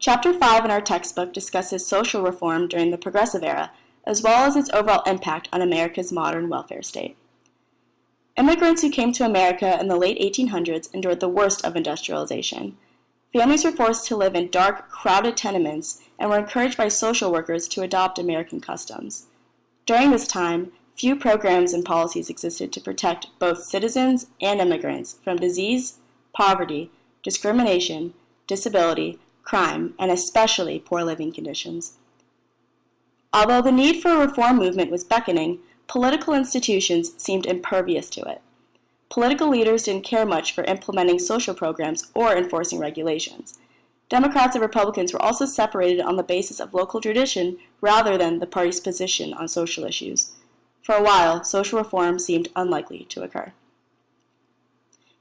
Chapter 5 in our textbook discusses social reform during the Progressive Era, as well as its overall impact on America's modern welfare state. Immigrants who came to America in the late 1800s endured the worst of industrialization. Families were forced to live in dark, crowded tenements and were encouraged by social workers to adopt American customs. During this time, few programs and policies existed to protect both citizens and immigrants from disease, poverty, discrimination, disability, crime, and especially poor living conditions. Although the need for a reform movement was beckoning, political institutions seemed impervious to it. Political leaders didn't care much for implementing social programs or enforcing regulations. Democrats and Republicans were also separated on the basis of local tradition rather than the party's position on social issues. For a while, social reform seemed unlikely to occur.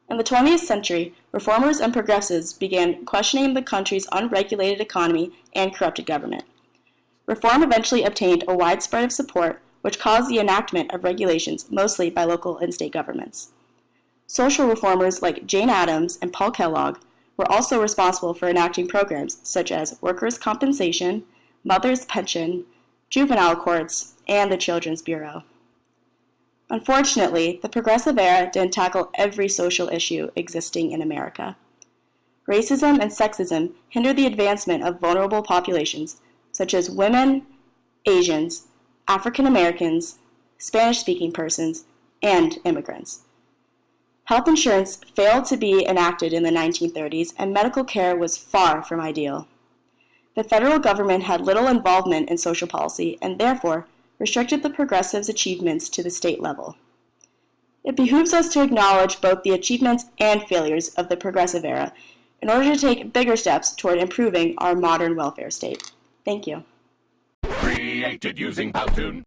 In the 20th century, reformers and progressives began questioning the country's unregulated economy and corrupted government. Reform eventually obtained a wide spread of support, which caused the enactment of regulations mostly by local and state governments. Social reformers like Jane Addams and Paul Kellogg were also responsible for enacting programs such as workers' compensation, mother's pension, juvenile courts, and the Children's Bureau. Unfortunately, the Progressive Era didn't tackle every social issue existing in America. Racism and sexism hindered the advancement of vulnerable populations such as women, Asians, African Americans, Spanish-speaking persons, and immigrants. Health insurance failed to be enacted in the 1930s, and medical care was far from ideal. The federal government had little involvement in social policy and therefore restricted the progressives' achievements to the state level. It behooves us to acknowledge both the achievements and failures of the Progressive Era in order to take bigger steps toward improving our modern welfare state. Thank you. Created using Powtoon.